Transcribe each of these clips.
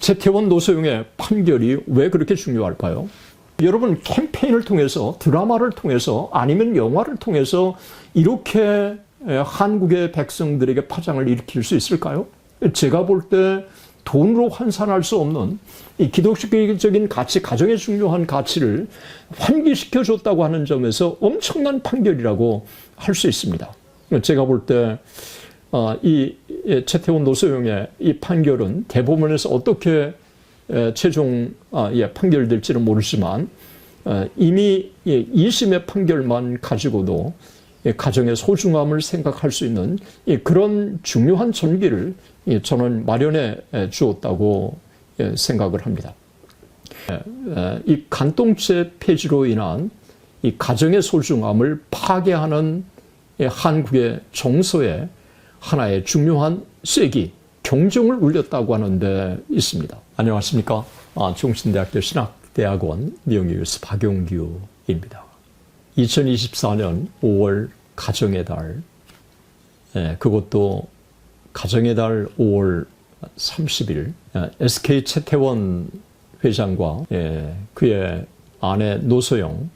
최태원 노소영의 판결이 왜 그렇게 중요할까요? 여러분, 캠페인을 통해서, 드라마를 통해서, 아니면 영화를 통해서 이렇게 한국의 백성들에게 파장을 일으킬 수 있을까요? 제가 볼 때 돈으로 환산할 수 없는 이 기독교적인 가치, 가정의 중요한 가치를 환기시켜줬다고 하는 점에서 엄청난 판결이라고 할 수 있습니다. 제가 볼 때 이 최태원 노소영의 이 판결은 대법원에서 어떻게 최종 판결될지는 모르지만 이미 2심의 판결만 가지고도 가정의 소중함을 생각할 수 있는 그런 중요한 전기를 저는 마련해 주었다고 생각을 합니다. 이 간통죄 폐지로 인한 이 가정의 소중함을 파괴하는 한국의 정서에 하나의 중요한 쐐기, 경종을 울렸다고 하는 데 있습니다. 안녕하십니까. 중신대학교 신학대학원 명예교수 박용규입니다. 2024년 5월 가정의 달, 그것도 가정의 달 5월 30일 SK 최태원 회장과 그의 아내 노소영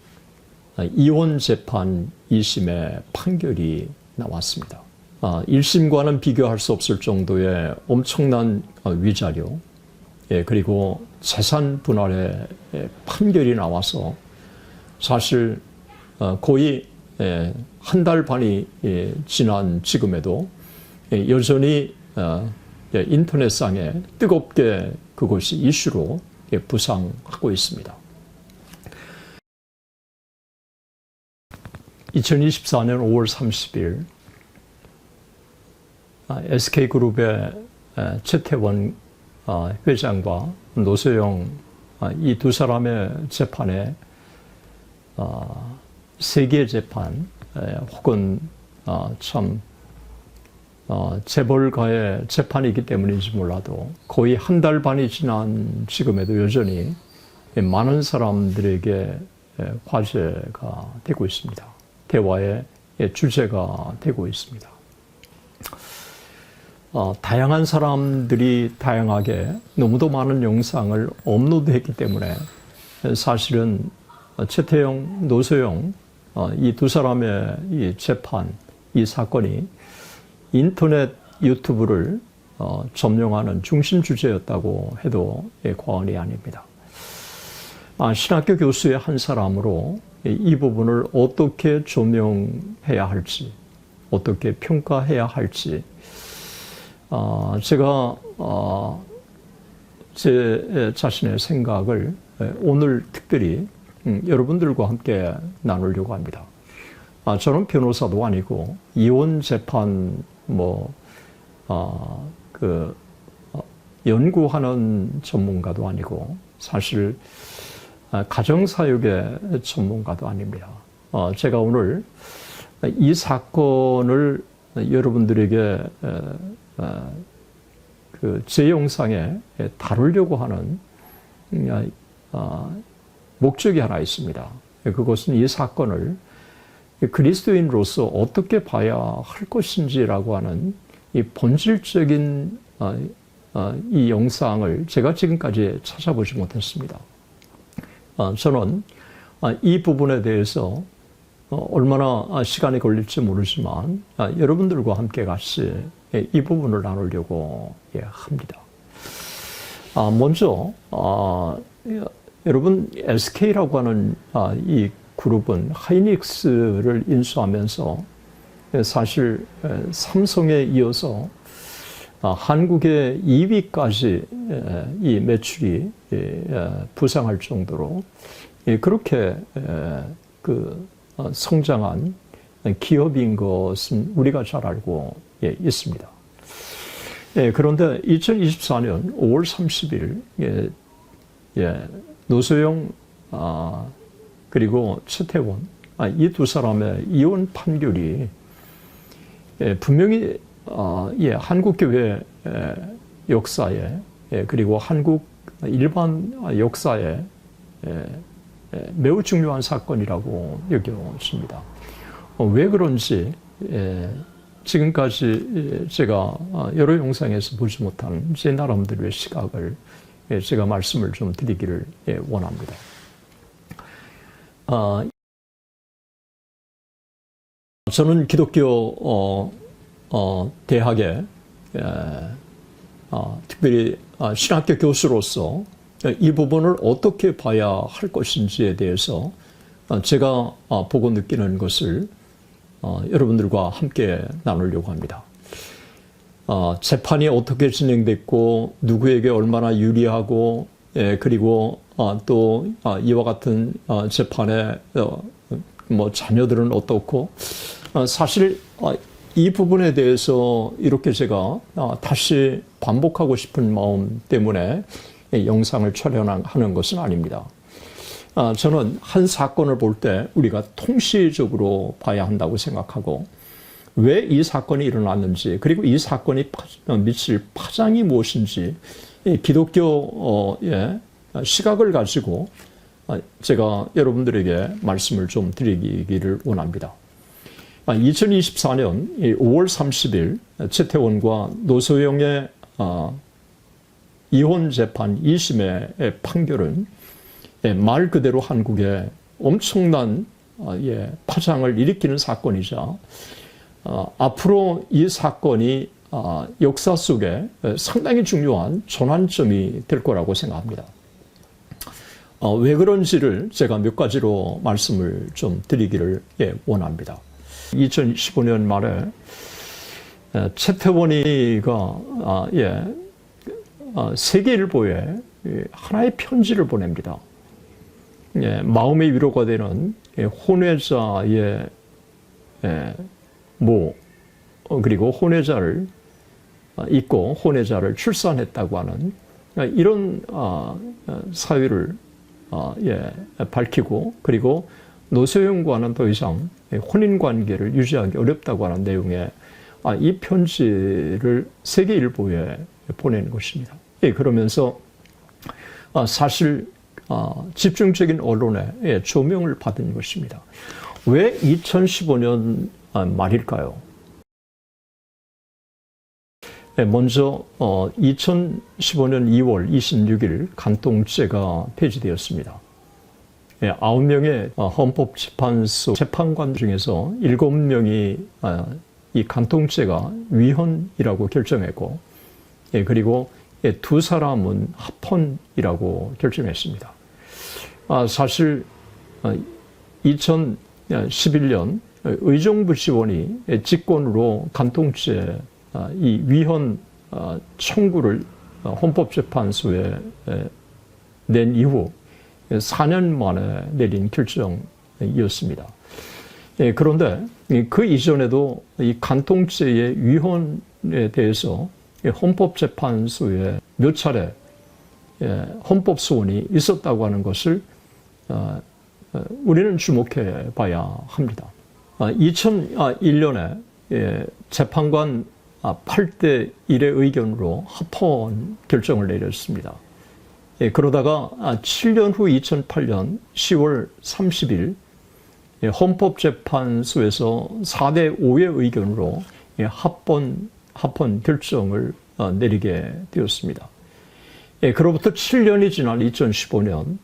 이혼 재판 2심의 판결이 나왔습니다. 1심과는 비교할 수 없을 정도의 엄청난 위자료, 그리고 재산 분할의 판결이 나와서 사실 거의 한 달 반이 지난 지금에도 여전히 인터넷상에 뜨겁게 그것이 이슈로 부상하고 있습니다. 2024년 5월 30일 SK그룹의 최태원 회장과 노소영 이 두 사람의 재판에 세계 재판 혹은 참 재벌가의 재판이기 때문인지 몰라도 거의 한 달 반이 지난 지금에도 여전히 많은 사람들에게 화제가 되고 있습니다. 대화의 주제가 되고 있습니다. 다양한 사람들이 다양하게 너무도 많은 영상을 업로드했기 때문에 사실은 최태원, 노소영 이 두 사람의 이 재판, 이 사건이 인터넷 유튜브를 점령하는 중심 주제였다고 해도 과언이 아닙니다. 신학교 교수의 한 사람으로 이 부분을 어떻게 조명해야 할지, 어떻게 평가해야 할지, 제가 제 자신의 생각을 오늘 특별히 여러분들과 함께 나누려고 합니다. 저는 변호사도 아니고 이혼 재판 연구하는 전문가도 아니고 사실 가정사육의 전문가도 아닙니다. 제가 오늘 이 사건을 여러분들에게 제 영상에 다루려고 하는 목적이 하나 있습니다. 그것은 이 사건을 그리스도인으로서 어떻게 봐야 할 것인지라고 하는 이 본질적인 이 영상을 제가 지금까지 찾아보지 못했습니다. 저는 이 부분에 대해서 얼마나 시간이 걸릴지 모르지만 여러분들과 함께 같이 이 부분을 나누려고 합니다. 먼저 여러분 SK라고 하는 이 그룹은 하이닉스를 인수하면서 사실 삼성에 이어서 한국의 2위까지 이 매출이 부상할 정도로 그렇게 성장한 기업인 것은 우리가 잘 알고 있습니다. 그런데 2024년 5월 30일 노소영 그리고 최태원 이 두 사람의 이혼 판결이 분명히 한국교회 역사에 그리고 한국 일반 역사에 매우 중요한 사건이라고 여겨집니다. 왜 그런지 지금까지 제가 여러 영상에서 보지 못한 제 나름대로의 시각을 제가 말씀을 좀 드리기를 원합니다. 저는 기독교 대학에 특별히 신학교 교수로서 이 부분을 어떻게 봐야 할 것인지에 대해서 제가 보고 느끼는 것을 여러분들과 함께 나누려고 합니다. 재판이 어떻게 진행됐고 누구에게 얼마나 유리하고 그리고 또 이와 같은 재판의 자녀들은 어떻고 사실 이 부분에 대해서 이렇게 제가 다시 반복하고 싶은 마음 때문에 영상을 촬영하는 것은 아닙니다. 저는 한 사건을 볼 때 우리가 통시적으로 봐야 한다고 생각하고 왜 이 사건이 일어났는지 그리고 이 사건이 미칠 파장이 무엇인지 기독교의 시각을 가지고 제가 여러분들에게 말씀을 좀 드리기를 원합니다. 2024년 5월 30일 최태원과 노소영의 이혼 재판 2심의 판결은 말 그대로 한국에 엄청난 파장을 일으키는 사건이자 앞으로 이 사건이 역사 속에 상당히 중요한 전환점이 될 거라고 생각합니다. 왜 그런지를 제가 몇 가지로 말씀을 좀 드리기를 원합니다. 2015년 말에 최태원이가 세계일보에 하나의 편지를 보냅니다. 마음의 위로가 되는 혼외자의 모 그리고 혼외자를 잊고 혼외자를 출산했다고 하는 이런 사유를 밝히고 그리고 노소영과는 더 이상 혼인관계를 유지하기 어렵다고 하는 내용의 이 편지를 세계일보에 보낸 것입니다. 그러면서 사실 집중적인 언론의 조명을 받은 것입니다. 왜 2015년 말일까요? 먼저 2015년 2월 26일 간통죄가 폐지되었습니다. 9명의 헌법재판소 재판관 중에서 7명이 이 간통죄가 위헌이라고 결정했고 그리고 2사람은 합헌이라고 결정했습니다. 사실 2011년 의정부 지원이 직권으로 간통죄 이 위헌 청구를 헌법재판소에 낸 이후 4년 만에 내린 결정이었습니다. 그런데 그 이전에도 이 간통죄의 위헌에 대해서 헌법재판소에 몇 차례 헌법소원이 있었다고 하는 것을 우리는 주목해 봐야 합니다. 2001년에 재판관 8대 1의 의견으로 합헌 결정을 내렸습니다. 그러다가 7년 후 2008년 10월 30일 헌법재판소에서 4대 5의 의견으로 합헌 결정을 내리게 되었습니다. 그로부터 7년이 지난 2015년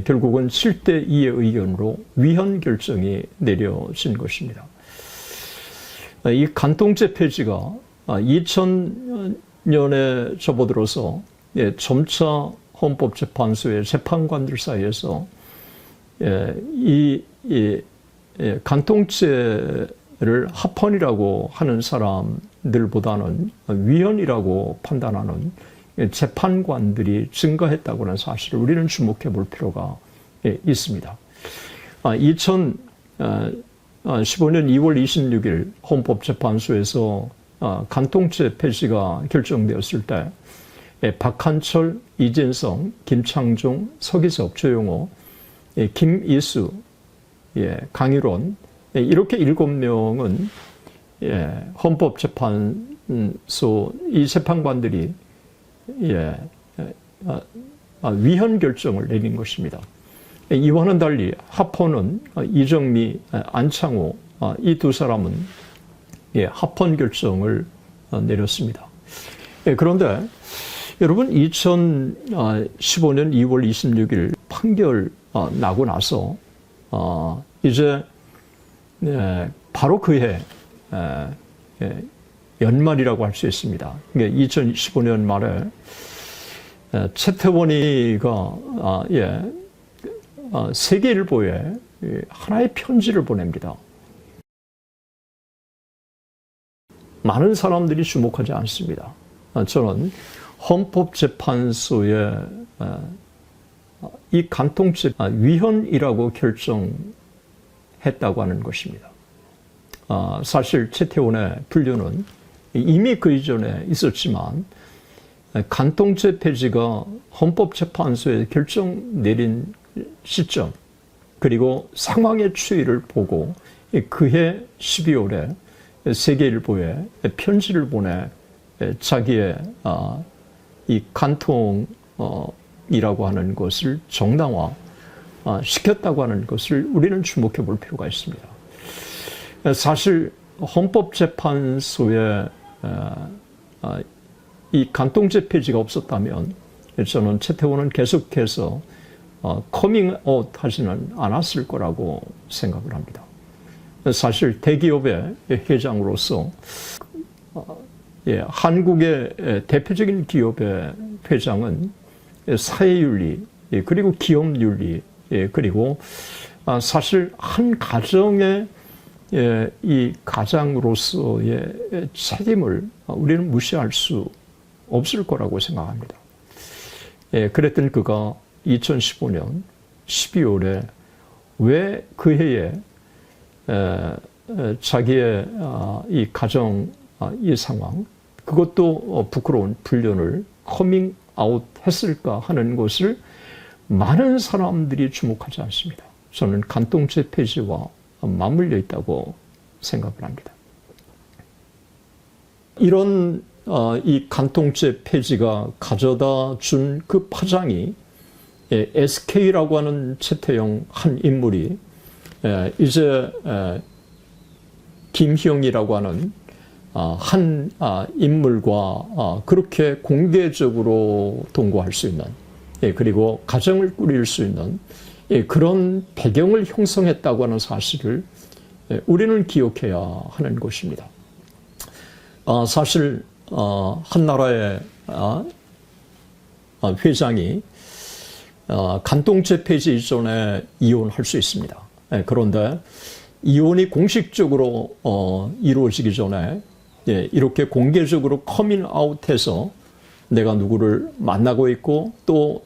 결국은 7대 2의 의견으로 위헌 결정이 내려진 것입니다. 이 간통죄 폐지가 2000년에 접어들어서 점차 헌법재판소의 재판관들 사이에서 이 간통죄를 합헌이라고 하는 사람들보다는 위헌이라고 판단하는 재판관들이 증가했다고 하는 사실을 우리는 주목해 볼 필요가 있습니다. 2015년 2월 26일 헌법재판소에서 간통죄 폐지가 결정되었을 때 박한철, 이진성, 김창종, 서기석, 조용호, 김이수, 강일원 이렇게 7명은 헌법재판소 이 재판관들이 위헌 결정을 내린 것입니다. 이와는 달리 합헌은 이정미, 안창호 이 두 사람은 합헌 결정을 내렸습니다. 그런데 여러분 2015년 2월 26일 판결 나고 나서 이제 바로 그해 연말이라고 할 수 있습니다. 2015년 말에 최태원이가 세계일보에 하나의 편지를 보냅니다. 많은 사람들이 주목하지 않습니다. 저는 헌법재판소의 이 간통죄 위헌이라고 결정했다고 하는 것입니다. 사실 최태원의 분류는 이미 그 이전에 있었지만 간통죄 폐지가 헌법재판소에 결정 내린 시점 그리고 상황의 추이를 보고 그해 12월에 세계일보에 편지를 보내 자기의 이 간통이라고 하는 것을 정당화 시켰다고 하는 것을 우리는 주목해 볼 필요가 있습니다. 사실 헌법재판소에 이 간통죄 폐지가 없었다면 저는 최태원은 계속해서 커밍아웃 하지는 않았을 거라고 생각을 합니다. 사실 대기업의 회장으로서 한국의 대표적인 기업의 회장은 사회윤리 그리고 기업윤리 그리고 사실 한 가정의 이 가장으로서의 책임을 우리는 무시할 수 없을 거라고 생각합니다. 그랬던 그가 2015년 12월에 왜 그 해에 자기의 이 가정 이 상황 그것도 부끄러운 불륜을 커밍아웃 했을까 하는 것을 많은 사람들이 주목하지 않습니다. 저는 간통죄 폐지와 맞물려 있다고 생각을 합니다. 이런 이 간통죄 폐지가 가져다 준 그 파장이 SK라고 하는 최태형 한 인물이 이제 김희영이라고 하는 한 인물과 그렇게 공개적으로 동거할 수 있는 그리고 가정을 꾸릴 수 있는 그런 배경을 형성했다고 하는 사실을 우리는 기억해야 하는 것입니다. 사실 한 나라의 회장이 간통죄 폐지 이전에 이혼할 수 있습니다. 그런데 이혼이 공식적으로 이루어지기 전에 이렇게 공개적으로 커밍아웃해서 내가 누구를 만나고 있고 또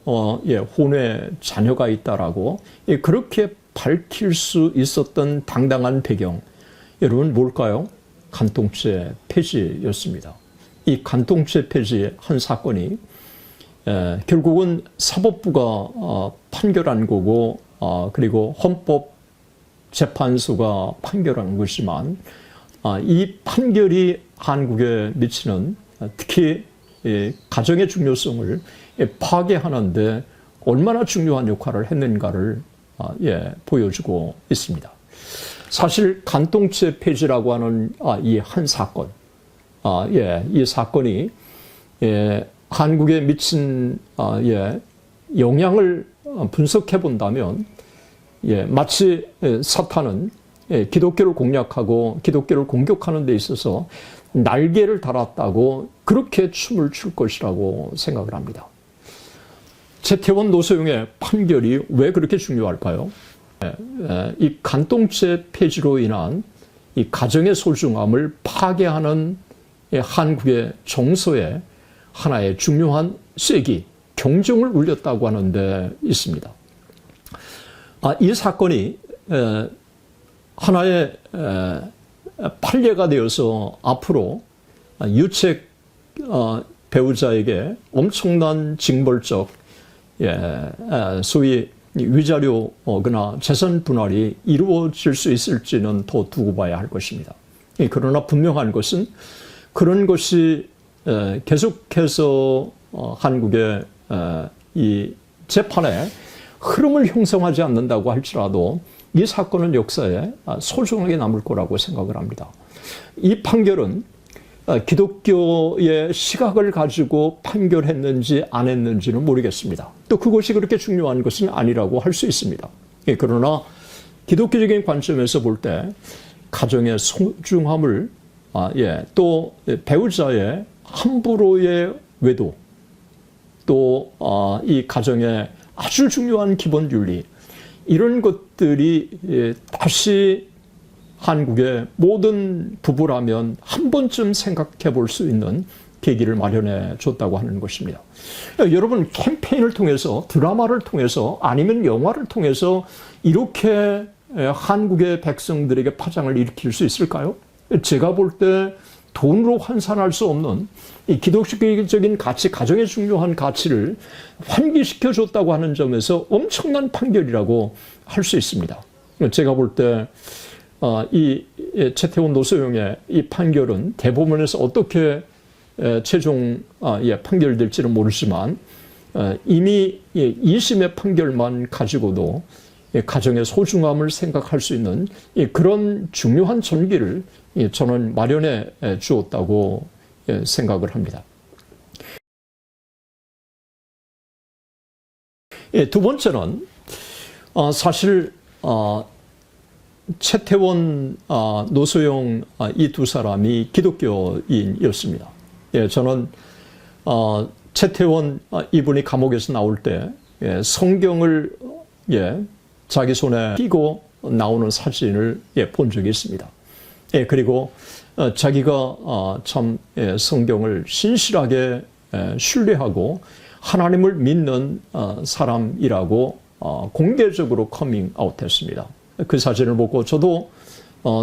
혼외 자녀가 있다라고 그렇게 밝힐 수 있었던 당당한 배경 여러분 뭘까요? 간통죄 폐지였습니다. 이 간통죄 폐지의 한 사건이 결국은 사법부가 판결한 거고 그리고 헌법재판소가 판결한 것이지만 이 판결이 한국에 미치는 특히 가정의 중요성을 파괴하는데 얼마나 중요한 역할을 했는가를 보여주고 있습니다. 사실 간통죄 폐지라고 하는 이 한 사건, 이 사건이 한국에 미친 영향을 분석해 본다면 마치 사탄은 기독교를 공략하고 기독교를 공격하는 데 있어서 날개를 달았다고 그렇게 춤을 출 것이라고 생각을 합니다. 최태원 노소영의 판결이 왜 그렇게 중요할까요? 이 간통죄 폐지로 인한 이 가정의 소중함을 파괴하는 한국의 정서에 하나의 중요한 쐐기, 경종을 울렸다고 하는 데 있습니다. 이 사건이 하나의 판례가 되어서 앞으로 유책 배우자에게 엄청난 징벌적 소위 위자료거나 재산 분할이 이루어질 수 있을지는 더 두고 봐야 할 것입니다. 그러나 분명한 것은 그런 것이 계속해서 한국의 이 재판에 흐름을 형성하지 않는다고 할지라도 이 사건은 역사에 소중하게 남을 거라고 생각을 합니다. 이 판결은 기독교의 시각을 가지고 판결했는지 안 했는지는 모르겠습니다. 또 그것이 그렇게 중요한 것은 아니라고 할 수 있습니다. 그러나 기독교적인 관점에서 볼 때 가정의 소중함을 또 배우자의 함부로의 외도, 또 이 가정의 아주 중요한 기본 윤리, 이런 것들이 다시 한국의 모든 부부라면 한 번쯤 생각해 볼 수 있는 계기를 마련해 줬다고 하는 것입니다. 여러분, 캠페인을 통해서, 드라마를 통해서, 아니면 영화를 통해서 이렇게 한국의 백성들에게 파장을 일으킬 수 있을까요? 제가 볼 때 돈으로 환산할 수 없는 이 기독교적인 가치, 가정의 중요한 가치를 환기시켜 줬다고 하는 점에서 엄청난 판결이라고 할 수 있습니다. 제가 볼 때 이 최태원 노소영의 이 판결은 대법원에서 어떻게 최종 판결될지는 모르지만 이미 2심의 판결만 가지고도 가정의 소중함을 생각할 수 있는 그런 중요한 전기를 저는 마련해 주었다고 생각을 합니다. 두 번째는 사실 최태원, 노소영 이 두 사람이 기독교인이었습니다. 저는 최태원 이분이 감옥에서 나올 때 성경을 자기 손에 띄고 나오는 사진을 본 적이 있습니다. 그리고 자기가 참 성경을 신실하게 신뢰하고 하나님을 믿는 사람이라고 공개적으로 커밍아웃했습니다. 그 사진을 보고 저도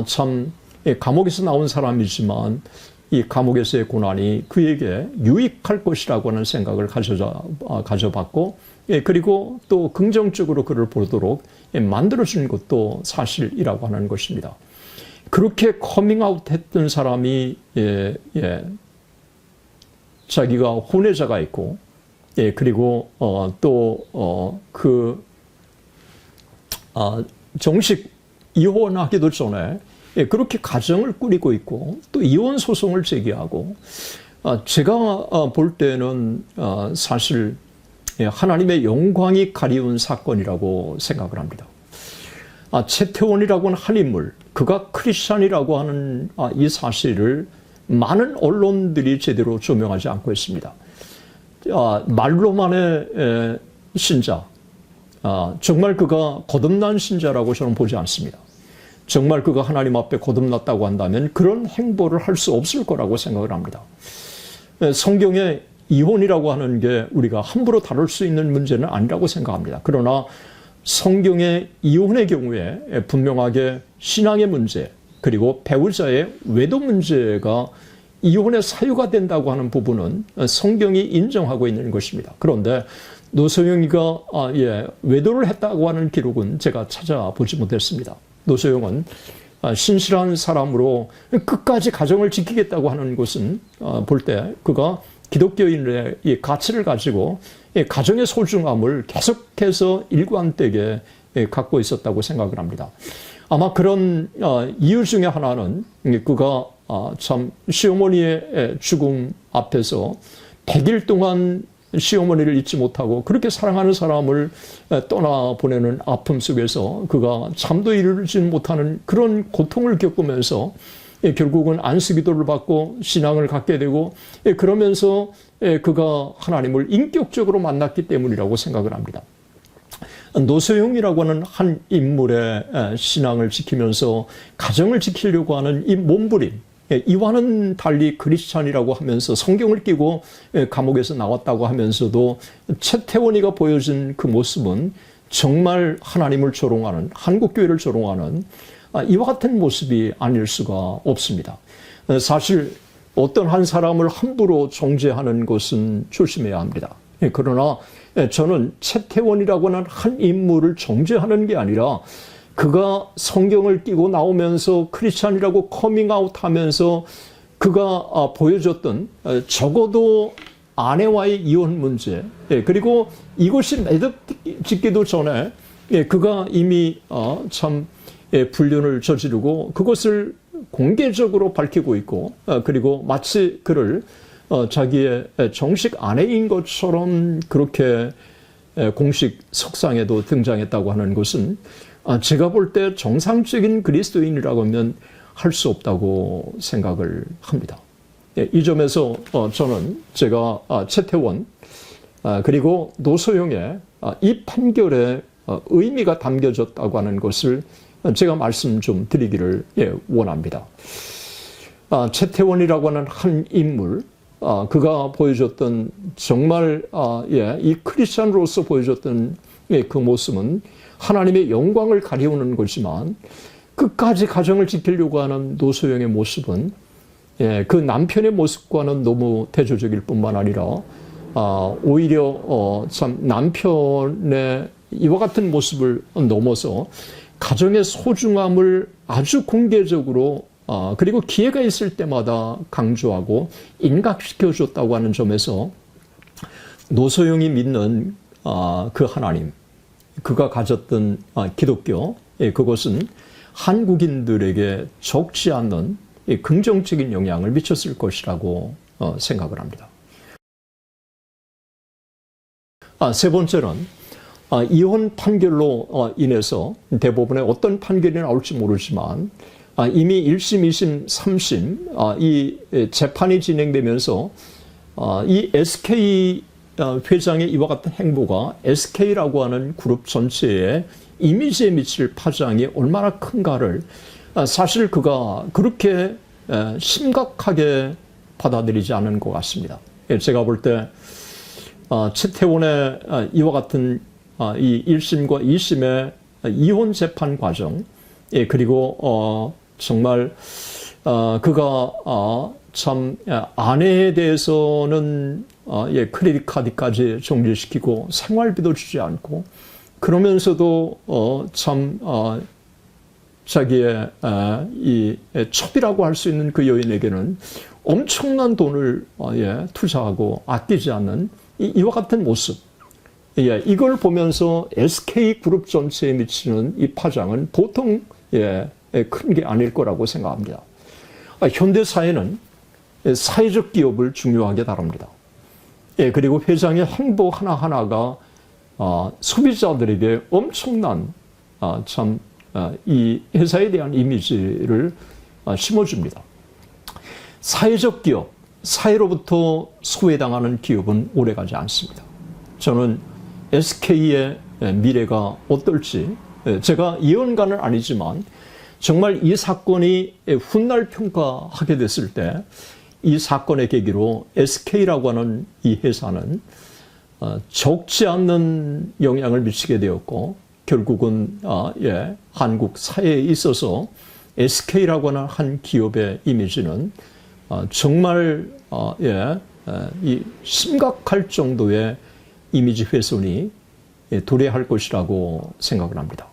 참 감옥에서 나온 사람이지만 이 감옥에서의 고난이 그에게 유익할 것이라고 하는 생각을 가져봤고, 그리고 또 긍정적으로 그를 보도록 만들어준 것도 사실이라고 하는 것입니다. 그렇게 커밍아웃 했던 사람이 자기가 혼외자가 있고, 그리고 또 정식 이혼하기도 전에 그렇게 가정을 꾸리고 있고 또 이혼 소송을 제기하고, 제가 볼 때는 사실 하나님의 영광이 가리운 사건이라고 생각을 합니다. 최태원이라고 하는 한 인물, 그가 크리스찬이라고 하는 이 사실을 많은 언론들이 제대로 조명하지 않고 있습니다. 말로만의 신자, 정말 그가 거듭난 신자라고 저는 보지 않습니다. 정말 그가 하나님 앞에 거듭났다고 한다면 그런 행보를 할 수 없을 거라고 생각을 합니다. 성경에 이혼이라고 하는 게 우리가 함부로 다룰 수 있는 문제는 아니라고 생각합니다. 그러나 성경의 이혼의 경우에 분명하게 신앙의 문제, 그리고 배우자의 외도 문제가 이혼의 사유가 된다고 하는 부분은 성경이 인정하고 있는 것입니다. 그런데 노소영이가 외도를 했다고 하는 기록은 제가 찾아보지 못했습니다. 노소영은 신실한 사람으로 끝까지 가정을 지키겠다고 하는 것은 볼 때 그가 기독교인의 이 가치를 가지고 가정의 소중함을 계속해서 일관되게 갖고 있었다고 생각을 합니다. 아마 그런 이유 중에 하나는 그가 참 시어머니의 죽음 앞에서 100일 동안 시어머니를 잊지 못하고 그렇게 사랑하는 사람을 떠나보내는 아픔 속에서 그가 잠도 이루지 못하는 그런 고통을 겪으면서 결국은 안수기도를 받고 신앙을 갖게 되고, 그러면서 그가 하나님을 인격적으로 만났기 때문이라고 생각을 합니다. 노소영이라고 하는 한 인물의 신앙을 지키면서 가정을 지키려고 하는 이 몸부림, 이와는 달리 크리스찬이라고 하면서 성경을 끼고 감옥에서 나왔다고 하면서도 최태원이가 보여준 그 모습은 정말 하나님을 조롱하는, 한국교회를 조롱하는 이와 같은 모습이 아닐 수가 없습니다. 사실 어떤 한 사람을 함부로 정죄하는 것은 조심해야 합니다. 그러나 저는 최태원이라고 하는 한 인물을 정죄하는 게 아니라 그가 성경을 끼고 나오면서 크리스찬이라고 커밍아웃 하면서 그가 보여줬던 적어도 아내와의 이혼 문제, 그리고 이것이 매듭짓기도 전에 그가 이미 참 불륜을 저지르고 그것을 공개적으로 밝히고 있고, 그리고 마치 그를 자기의 정식 아내인 것처럼 그렇게 공식 석상에도 등장했다고 하는 것은 제가 볼 때 정상적인 그리스도인이라고 하면 할 수 없다고 생각을 합니다. 이 점에서 저는 제가 최태원 그리고 노소영의 이 판결에 의미가 담겨졌다고 하는 것을 제가 말씀 좀 드리기를 원합니다. 최태원이라고 하는 한 인물, 그가 보여줬던 정말 이 크리스찬으로서 보여줬던 그 모습은 하나님의 영광을 가리우는 것이지만 끝까지 가정을 지키려고 하는 노소영의 모습은 그 남편의 모습과는 너무 대조적일 뿐만 아니라 오히려 참 남편의 이와 같은 모습을 넘어서 가정의 소중함을 아주 공개적으로 그리고 기회가 있을 때마다 강조하고 인각시켜줬다고 하는 점에서 노소영이 믿는 그 하나님, 그가 가졌던 기독교, 그것은 한국인들에게 적지 않는 긍정적인 영향을 미쳤을 것이라고 생각을 합니다. 세 번째는 이혼 판결로 인해서 대법원에 어떤 판결이 나올지 모르지만 이미 1심, 2심, 3심 이 재판이 진행되면서 이 SK 회장의 이와 같은 행보가 SK라고 하는 그룹 전체의 이미지에 미칠 파장이 얼마나 큰가를 사실 그가 그렇게 심각하게 받아들이지 않은 것 같습니다. 제가 볼 때 최태원의 이와 같은 이 1심과 2심의 이혼 재판 과정, 그리고 정말 그가 참 아내에 대해서는 크레딧 카드까지 정지시키고 생활비도 주지 않고 그러면서도 참 자기의 이 첩이라고 할 수 있는 그 여인에게는 엄청난 돈을 투자하고 아끼지 않는 이와 같은 모습. 이걸 보면서 SK그룹 전체에 미치는 이 파장은 보통 큰 게 아닐 거라고 생각합니다. 현대 사회는 사회적 기업을 중요하게 다룹니다. 그리고 회장의 행보 하나하나가 소비자들에게 엄청난 참 이 회사에 대한 이미지를 심어줍니다. 사회적 기업, 사회로부터 소외당하는 기업은 오래가지 않습니다. 저는 SK의 미래가 어떨지 제가 예언가는 아니지만 정말 이 사건이 훗날 평가하게 됐을 때 이 사건의 계기로 SK라고 하는 이 회사는 적지 않는 영향을 미치게 되었고 결국은 한국 사회에 있어서 SK라고 하는 한 기업의 이미지는 정말 이 심각할 정도의 이미지 훼손이 도래할 것이라고 생각을 합니다.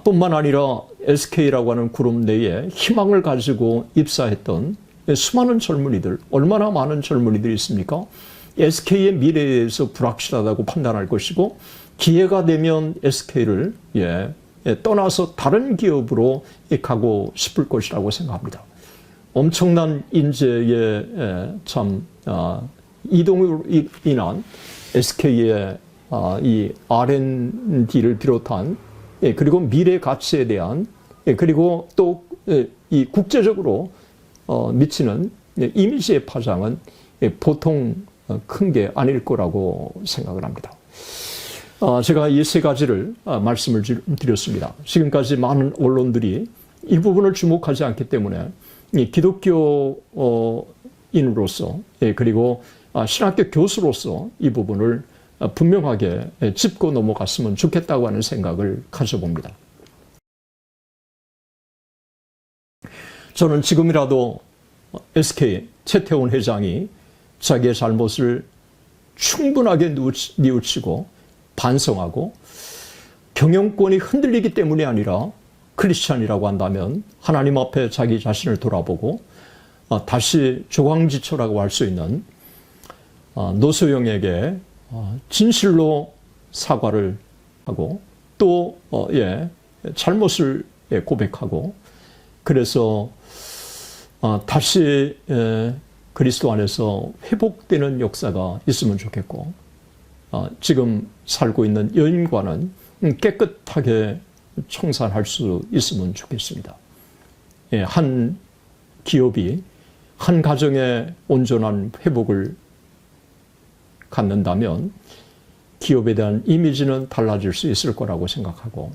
뿐만 아니라 SK라고 하는 그룹 내에 희망을 가지고 입사했던 수많은 젊은이들, 얼마나 많은 젊은이들이 있습니까? SK의 미래에 대해서 불확실하다고 판단할 것이고 기회가 되면 SK를 떠나서 다른 기업으로 가고 싶을 것이라고 생각합니다. 엄청난 인재의 참 이동으로 인한 SK의 이 R&D를 비롯한 그리고 미래 가치에 대한 그리고 또 이 국제적으로 미치는 이미지의 파장은 보통 큰 게 아닐 거라고 생각을 합니다. 제가 이 세 가지를 말씀을 드렸습니다. 지금까지 많은 언론들이 이 부분을 주목하지 않기 때문에 기독교인으로서 그리고 신학교 교수로서 이 부분을 분명하게 짚고 넘어갔으면 좋겠다고 하는 생각을 가져봅니다. 저는 지금이라도 SK 최태원 회장이 자기의 잘못을 충분하게 뉘우치고 반성하고 경영권이 흔들리기 때문이 아니라 크리스찬이라고 한다면 하나님 앞에 자기 자신을 돌아보고 다시 조광지처라고 할 수 있는 노소영에게 진실로 사과를 하고 또 잘못을 고백하고 그래서 다시 그리스도 안에서 회복되는 역사가 있으면 좋겠고, 지금 살고 있는 여인과는 깨끗하게 청산할 수 있으면 좋겠습니다. 한 기업이 한 가정의 온전한 회복을 갖는다면 기업에 대한 이미지는 달라질 수 있을 거라고 생각하고,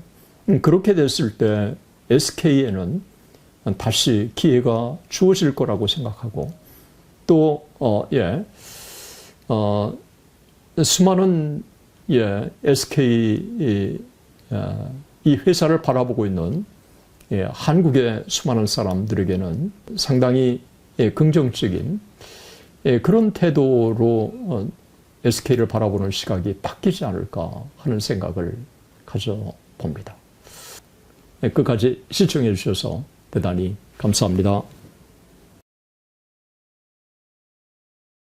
그렇게 됐을 때 SK에는 다시 기회가 주어질 거라고 생각하고, 또 수많은 SK 이 회사를 바라보고 있는 한국의 수많은 사람들에게는 상당히 긍정적인 그런 태도로 SK를 바라보는 시각이 바뀌지 않을까 하는 생각을 가져봅니다. 끝까지 시청해 주셔서 대단히 감사합니다.